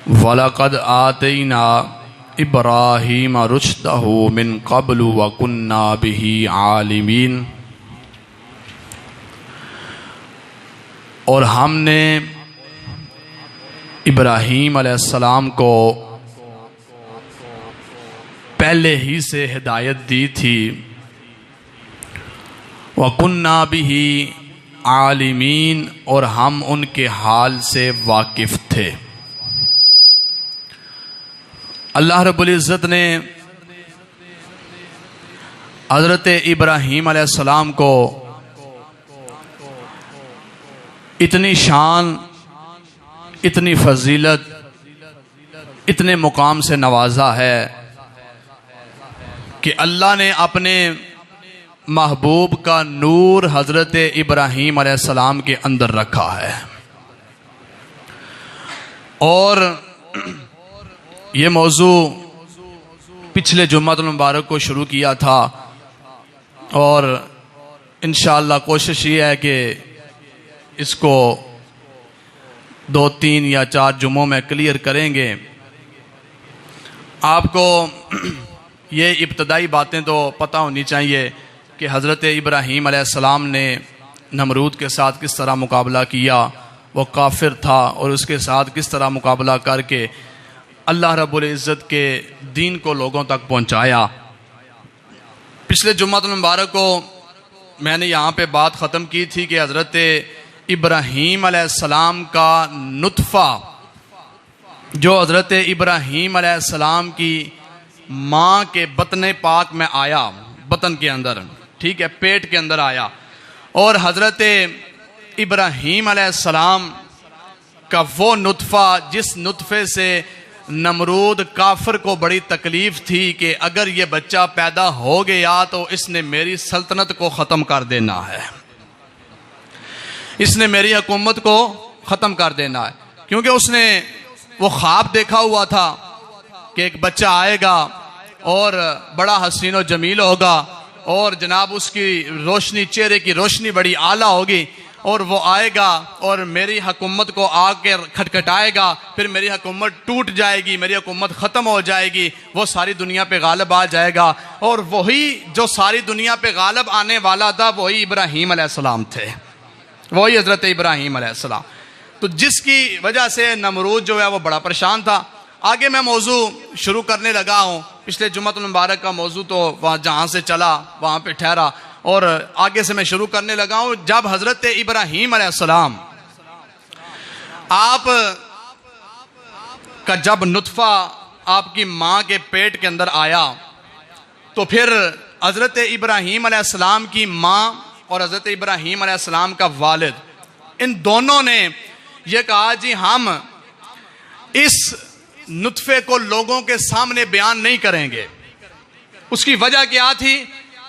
وَلَقَدْ آتَيْنَا إِبْرَاهِيمَ رُشْدَهُ مِنْ قَبْلُ وَكُنَّا بِهِ عَالِمِينَ۔ اور ہم نے ابراہیم علیہ السلام کو پہلے ہی سے ہدایت دی تھی، وَكُنَّا بِهِ عَالِمِينَ، اور ہم ان کے حال سے واقف تھے۔ اللہ رب العزت نے حضرت ابراہیم علیہ السلام کو اتنی شان، اتنی فضیلت، اتنے مقام سے نوازا ہے کہ اللہ نے اپنے محبوب کا نور حضرت ابراہیم علیہ السلام کے اندر رکھا ہے۔ اور یہ موضوع پچھلے جمعہ المبارک کو شروع کیا تھا، اور انشاءاللہ کوشش یہ ہے کہ اس کو 2, 3 یا 4 جمعوں میں کلیئر کریں گے۔ آپ کو یہ ابتدائی باتیں تو پتہ ہونی چاہیے کہ حضرت ابراہیم علیہ السلام نے نمرود کے ساتھ کس طرح مقابلہ کیا، وہ کافر تھا، اور اس کے ساتھ کس طرح مقابلہ کر کے اللہ رب العزت کے دین کو لوگوں تک پہنچایا۔ پچھلے جمعہ المبارک کو میں نے یہاں پہ بات ختم کی تھی کہ حضرت ابراہیم علیہ السلام کا نطفہ جو حضرت ابراہیم علیہ السلام کی ماں کے بطن پاک میں آیا، بطن کے اندر، ٹھیک ہے، پیٹ کے اندر آیا، اور حضرت ابراہیم علیہ السلام کا وہ نطفہ جس نطفے سے نمرود کافر کو بڑی تکلیف تھی کہ اگر یہ بچہ پیدا ہو گیا تو اس نے میری سلطنت کو ختم کر دینا ہے، اس نے میری حکومت کو ختم کر دینا ہے، کیونکہ اس نے وہ خواب دیکھا ہوا تھا کہ ایک بچہ آئے گا اور بڑا حسین و جمیل ہوگا، اور جناب اس کی روشنی، چہرے کی روشنی بڑی اعلیٰ ہوگی، اور وہ آئے گا اور میری حکومت کو آ کے کھٹکھٹائے گا، پھر میری حکومت ٹوٹ جائے گی، میری حکومت ختم ہو جائے گی، وہ ساری دنیا پہ غالب آ جائے گا، اور وہی جو ساری دنیا پہ غالب آنے والا تھا وہی ابراہیم علیہ السلام تھے، وہی حضرت ابراہیم علیہ السلام۔ تو جس کی وجہ سے نمرود جو ہے وہ بڑا پریشان تھا۔ آگے میں موضوع شروع کرنے لگا ہوں، پچھلے جمعہ المبارک کا موضوع تو وہاں جہاں سے چلا وہاں پہ ٹھہرا، اور آگے سے میں شروع کرنے لگا ہوں۔ جب حضرت ابراہیم علیہ السلام آپ کا جب نطفہ آپ کی ماں کے پیٹ کے اندر آیا، تو پھر حضرت ابراہیم علیہ السلام کی ماں اور حضرت ابراہیم علیہ السلام کا والد، ان دونوں نے یہ کہا جی ہم اس نطفے کو لوگوں کے سامنے بیان نہیں کریں گے۔ اس کی وجہ کیا تھی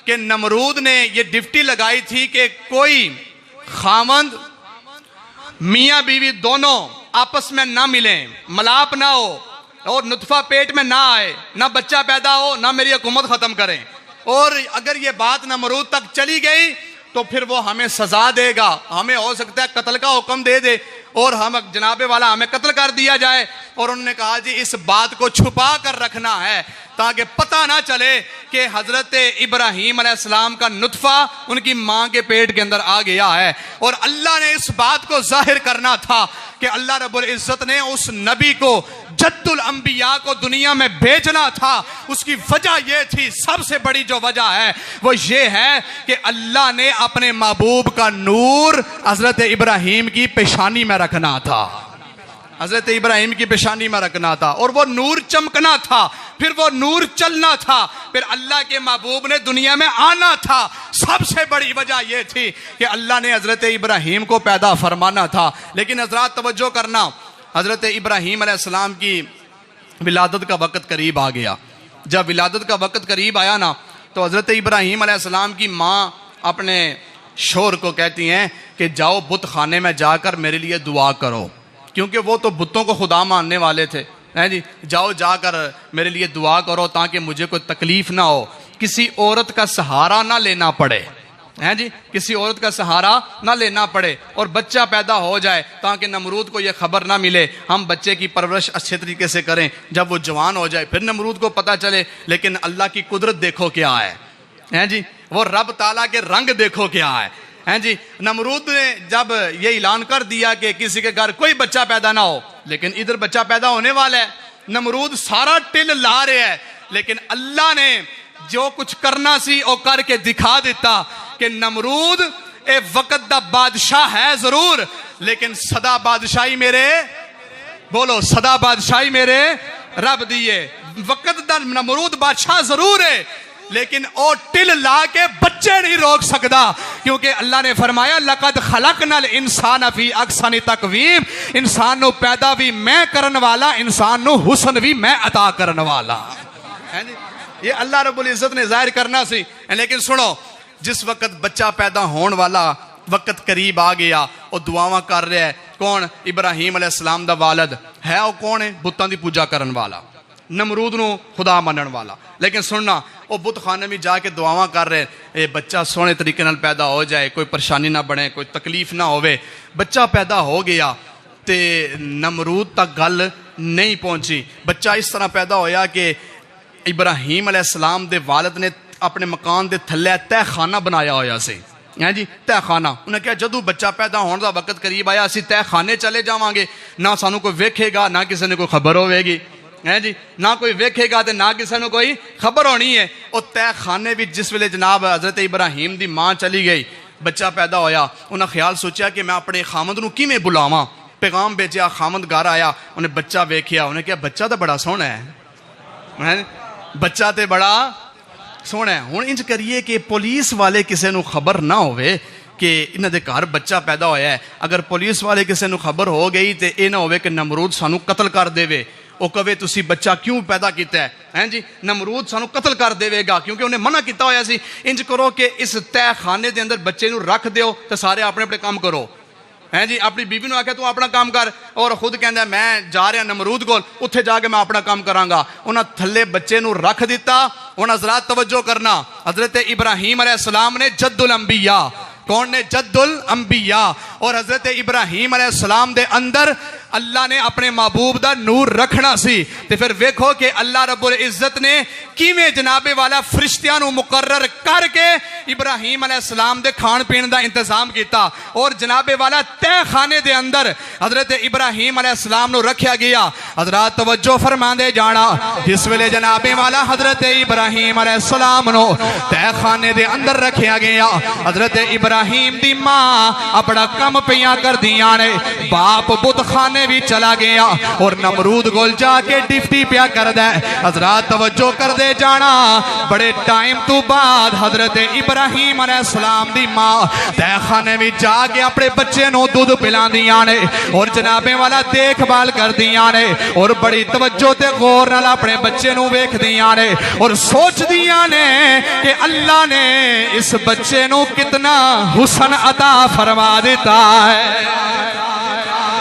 کہ نمرود نے یہ ڈیوٹی لگائی تھی کہ کوئی خاوند میاں بیوی دونوں آپس میں نہ ملیں، ملاپ نہ ہو، اور نطفہ پیٹ میں نہ آئے، نہ بچہ پیدا ہو، نہ میری حکومت ختم کریں۔ اور اگر یہ بات نمرود تک چلی گئی تو پھر وہ ہمیں سزا دے گا، ہمیں ہو سکتا ہے قتل کا حکم دے دے، اور ہم جناب والا ہمیں قتل کر دیا جائے۔ اور انہوں نے کہا جی اس بات کو چھپا کر رکھنا ہے تاکہ پتہ نہ چلے کہ حضرت ابراہیم علیہ السلام کا نطفہ ان کی ماں کے پیٹ کے اندر آ گیا ہے۔ اور اللہ نے اس بات کو ظاہر کرنا تھا کہ اللہ رب العزت نے اس نبی کو، جد الانبیاء کو دنیا میں بھیجنا تھا۔ اس کی وجہ یہ تھی، سب سے بڑی جو وجہ ہے وہ یہ ہے کہ اللہ نے اپنے محبوب کا نور حضرت ابراہیم کی پیشانی میں رکھنا تھا، حضرت ابراہیم کی پیشانی میں رکھنا تھا، اور وہ نور چمکنا تھا، پھر وہ نور چلنا تھا، پھر اللہ کے محبوب نے دنیا میں آنا تھا۔ سب سے بڑی وجہ یہ تھی کہ اللہ نے حضرت ابراہیم کو پیدا فرمانا تھا۔ لیکن حضرات توجہ کرنا، حضرت ابراہیم علیہ السلام کی ولادت کا وقت قریب آ گیا۔ جب ولادت کا وقت قریب آیا نا، تو حضرت ابراہیم علیہ السلام کی ماں اپنے شوہر کو کہتی ہیں کہ جاؤ بت خانے میں جا کر میرے لیے دعا کرو، کیونکہ وہ تو بتوں کو خدا ماننے والے تھے، جی جاؤ جا کر میرے لیے دعا کرو تاکہ مجھے کوئی تکلیف نہ ہو، کسی عورت کا سہارا نہ لینا پڑے، ہیں جی، کسی عورت کا سہارا نہ لینا پڑے اور بچہ پیدا ہو جائے تاکہ نمرود کو یہ خبر نہ ملے. ہم بچے کی پرورش اچھے طریقے سے کریں، جب وہ جوان ہو جائے پھر نمرود کو پتہ چلے. لیکن اللہ کی قدرت دیکھو کیا ہے، ہیں جی، وہ رب تعالیٰ کے رنگ دیکھو کیا ہے. ہیں جی، نمرود نے جب یہ اعلان کر دیا کہ کسی کے گھر کوئی بچہ پیدا نہ ہو، لیکن ادھر بچہ پیدا ہونے والا ہے. نمرود سارا ٹل لا رہے ہے، لیکن اللہ نے جو کچھ کرنا سی او کر کے دکھا دیتا کہ نمرود اے وقت دا بادشاہ ہے ضرور، لیکن صدا بادشاہی میرے، بولو صدا بادشاہی میرے رب دیئے. وقت دا نمرود بادشاہ ضرور ہے، لیکن او ٹل لا کے بچے نہیں روک سکتا، کیونکہ اللہ نے فرمایا لَقَدْ خَلَقْنَا الْإِنسَانَ فِي أَحْسَنِ تَقْوِيمٍ. انسان نو پیدا بھی میں کرن والا، انسان نو حسن بھی میں عطا کرن والا. یہ اللہ رب العزت نے ظاہر کرنا سی. لیکن سنو، جس وقت بچہ پیدا ہون والا وقت قریب آ گیا، وہ دعاواں کر رہے ہے. کون؟ ابراہیم علیہ السلام دا والد ہے. وہ کون ہے؟ بتاں دی پوجا کرن والا، نمرود نو خدا منن والا. لیکن سننا، وہ بت خانے میں جا کے دعاواں کر رہے اے بچہ سونے طریقے نال پیدا ہو جائے، کوئی پریشانی نہ بنے، کوئی تکلیف نہ ہوئے. بچہ پیدا ہو گیا تے نمرود تک گل نہیں پہنچی. بچہ اس طرح پیدا ہویا کہ ابراہیم علیہ السلام دے والد نے اپنے مکان دے تھلے تہ خانہ بنایا ہویا سی. ہیں جی، تہ خانہ. انہیں کہا جدو بچہ پیدا ہونے دا وقت قریب آیا اسی تہ خانے چلے جاواں گے، نہ سانو کوئی ویکھے گا، نہ کسی نے کوئی خبر ہوئے گی. ہیں جی، نہ کوئی ویکھے گا تے نہ کسی نے کوئی خبر ہونی ہے. اور تہ خانے بھی جس ویلے جناب حضرت ابراہیم دی ماں چلی گئی، بچہ پیدا ہویا، انہیں خیال سوچیا کہ میں اپنے خامد نو کیویں بلاواں. پیغام بھیجیا، خامد گھر آیا، انہیں بچہ ویکھیا. انہیں کہا بچہ تو بڑا سونا ہے، بچہ تے بڑا سونا ہے. ہن انج کریے کہ پولیس والے کسے نو خبر نہ ہوئے کہ انہاں دے گھر بچہ پیدا ہویا ہے. اگر پولیس والے کسے نو خبر ہو گئی تے اے نہ ہوئے کہ نمرود سانو قتل کر دے وے. او کہے تسی بچہ کیوں پیدا کیتا ہے؟ ہیں جی، نمرود سانو قتل کر دے گا، کیونکہ انہیں منع کیتا ہویا سی. انج کرو کہ اس تہ خانے دے اندر بچے نو رکھ دیو تے سارے اپنے اپنے کام کرو. ہیں جی، اپنی بیوی نو آکھیا تو اپنا کام کر، اور خود کہندا ہے میں جا رہا نمرود کول، اتھے جا کے میں اپنا کام کراں گا. انہاں تھلے بچے نو رکھ دیتا. ہن حضرات توجہ کرنا، حضرت ابراہیم علیہ السلام نے جد الانبیاء، کون نے؟ جد الانبیاء. اور حضرت ابراہیم علیہ السلام دے اندر اللہ نے اپنے محبوب دا نور رکھنا سی. تے پھر ویکھو کہ اللہ رب العزت نے کیویں جناب والا فرشتیاں نو مقرر کر کے ابراہیم علیہ السلام دے کھان پین دا انتظام کیتا. اور جناب والا تہ خانے دے اندر حضرت ابراہیم علیہ السلام نو رکھیا گیا. حضرات توجہ فرما دے جانا، جس ویلے جناب والا حضرت ابراہیم علیہ السلام نو تہ خانے دے اندر رکھیا گیا، حضرت ابراہیم دی ماں اپنا کم پیاں کر دیاں نے، باپ بت خانے بھی چلا گیا اور نمرود گول جا کے ڈفٹی پیا کر دے. حضرات توجہ کر دے جانا، بڑے ٹائم تو بعد حضرت ابراہیم علیہ السلام دی ماں تہ خانے بھی جا کے اپنے بچے نو دودھ پلان دیاں نے اور جناب والا دیکھ بھال کر دیاں نے، اور بڑی توجہ تے غور نال اپنے بچے نو ویکھ دیاں نے اور سوچ دیاں نے کہ اللہ نے اس بچے نو کتنا حسن عطا فرما دیتا ہے،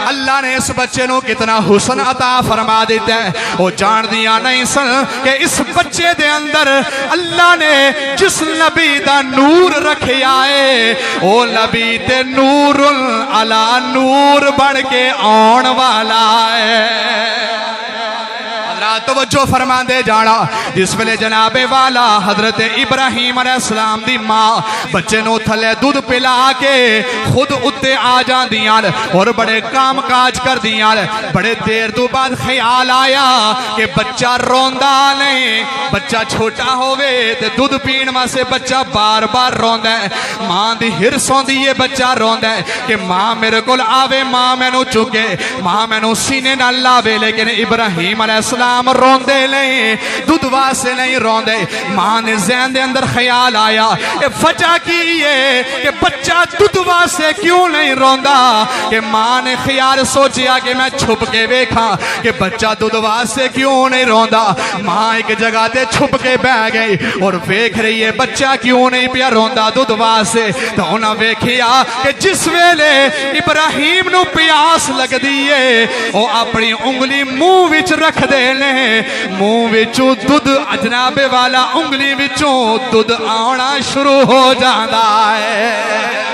اللہ نے اس بچے نو کتنا حسن عطا فرما دیتا ہے. وہ جان دیا نہیں سن کہ اس بچے دے اندر اللہ نے جس نبی دا نور رکھیا ہے وہ نبی تے نور علی نور بڑھ کے آن والا ہے. توجہ فرما دے جانا، جس ویلے جناب والا حضرت ابراہیم علیہ السلام دی ماں بچے نو تھلے دودھ پلا کے خود اتے آ جان دیاں اور بڑے کام کاج کر دیاں. بڑے دیر تو بعد خیال آیا کہ بچہ روندا نہیں، بچہ چھوٹا ہوئے تے دودھ پین واسطے بچہ بار بار روندا ہے. ماں دی ہرس ہوندی ہے بچہ روندا ہے کہ ماں میرے کول آوے، ماں مینوں چکے، ماں مینوں سینے نال لاوے. لیکن ابراہیم علیہ السلام روندے نہیں، دودھ واسطے نہیں روندے. ماں نے ذہن دے اندر خیال آیا کہ وجہ کی ہے کہ بچہ دودھ واسطے کیوں نہیں روندا. کہ ماں نے خیال سوچیا کہ میں چھپ کے ویکھاں کہ بچہ دودھ واسطے کیوں نہیں روندا. ماں ایک جگہ تے چھپ کے بیٹھ گئی اور ویکھ رہی ہے بچہ کیوں نہیں پیا روندا دودھ واسطے. تو انہاں ویکھیا کہ جس ویلے ابراہیم نو پیاس لگدی ہے وہ اپنی انگلی منہ وچ رکھ دے نے منہ وچوں دودھ جناب والا انگلی وچوں دودھ آنا شروع ہو جاندا ہے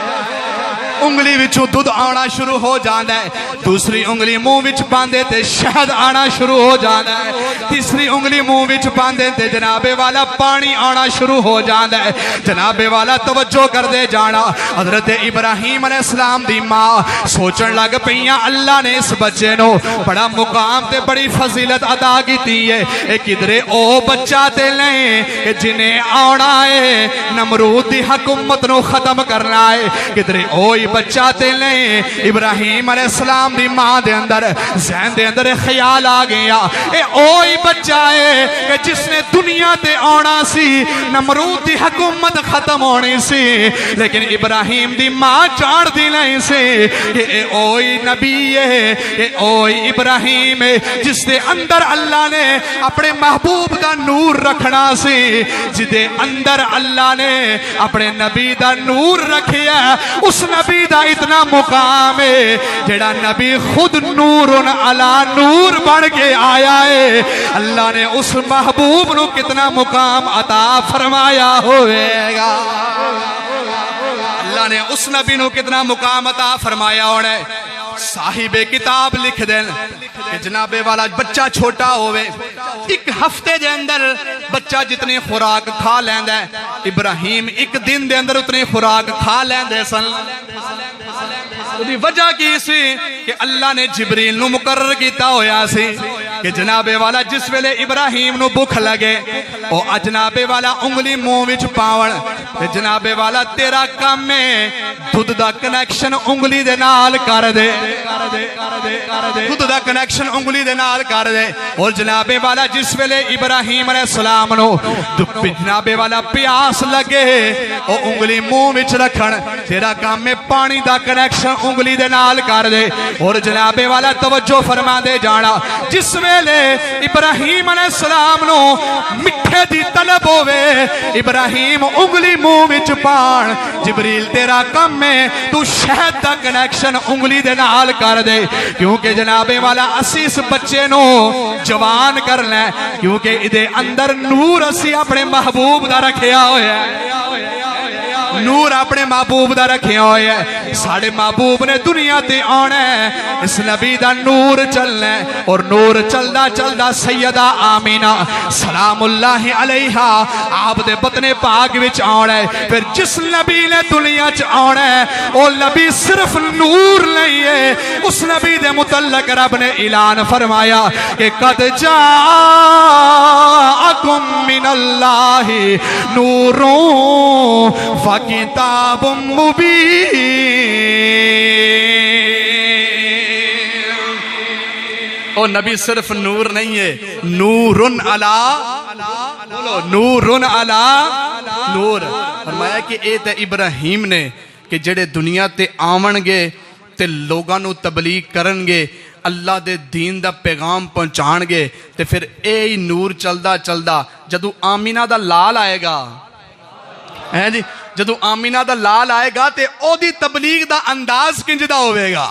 انگلی وچوں دودھ آنا شروع ہو جاندا ہے دوسری انگلی منہ وچ پاندے تے شہد آنا شروع ہو جاندا ہے تیسری انگلی منہ وچ پاندے تے جناب والا پانی آنا شروع ہو جاندا ہے جناب والا توجہ کر دے جانا حضرت ابراہیم علیہ السلام دی ماں سوچن لگ پیاں اللہ نے اس بچے نو بڑا مقام تے بڑی فضیلت عطا کیتی ہے اے کدرے او بچہ تے لیں کہ جنہیں آنا ہے نمرود دی حکومت نو ختم کرنا ہے کدرے اوئی بچہ تے لیں ابراہیم علیہ السلام دی ماں دے اندر ذہن دے اندر خیال آ گیا اے اوئی بچہ ہے کہ جس نے دنیا تے آنا سی نمرود دی حکومت ختم ہونی سی لیکن ابراہیم دی ماں چاڑ دی نہیں سی کہ اے اوئی نبی ہے اے اوئی ابراہیم ہے جس دے اندر اللہ نے اپنے محبوب دا نور رکھنا سی جدے اندر اللہ نے اپنے نبی دا نور رکھیا اس نبی دا اتنا مقام ہے جڑا نبی خود نور علی نور بڑھ کے آیا ہے اللہ نے اس محبوب نو کتنا مقام عطا فرمایا ہوئے گا اللہ نے اس نبی نو کتنا مقام عطا فرمایا ہوئے صاحب کتاب لکھ دیں کہ جناب والا بچہ چھوٹا ہوئے ایک ہفتے دے اندر بچہ جتنی خوراک کھا لیندے ابراہیم ایک دن دے اندر اتنی خوراک کھا لیندے سن دی وجہ کی سی کہ اللہ نے جبریل نو مقرر کیتا ہویا سی کہ جناب والا جس ویلے ابراہیم نو بھوک لگے او جناب والا انگلی منہ وچ پاون تے جناب والا تیرا کام میں دودھ دا کنیکشن انگلی دے نال کر دے دودھ دا کنیکشن انگلی دے نال کر دے اور جناب والا جس ویلے ابراہیم علیہ السلام نو جناب والا پیاس لگے او انگلی منہ وچ رکھن تیرا کام میں پانی دا کنیکشن انگلی دے نال کر دے اور جناب والا توجہ فرما دے جانا جس ویلے ابراہیم علیہ السلام نو مٹھے دی طلب ہوئے ابراہیم انگلی منہ وچ پان جبریل تیرا کم میں تو شہد دا کنیکشن انگلی دے نال کر دے کیونکہ جناب والا اسی اس بچے نو جوان کر لیں کیونکہ ادھے اندر نور اسی اپنے محبوب دا رکھیا ہویا ہے نور اپنے محبوب دا رکھیا ہویا ہے ساڑھے محبوب نے دنیا تے آنا ہے اس نبی دا نور چلنا ہے اور نور چلدا چلدا سیدہ آمینہ سلام اللہ علیہا آپ دے بطن پاک وچ آنا ہے پھر جس نبی نے دنیا چ آنا ہے وہ نبی صرف نور نہیں ہے اس نبی دے متعلق رب نے اعلان فرمایا کہ قد جاءکم من اللہ نوروں کتاب مبین او نبی صرف نور نہیں ہے نورن علی نورن علی نور فرمایا کہ اے تے ابراہیم نے کہ جڑے دنیا تے آون گے تے لوگاں نو تبلیغ کرن گے اللہ دے دین دا پیغام پہنچان گے تے پھر اے نور چلدا چلدا جدو آمینہ دا لال آئے گا ہیں جی جدو آمینہ دا لال آئے گا تے او دی تبلیغ دا انداز کنج دا ہوئے گا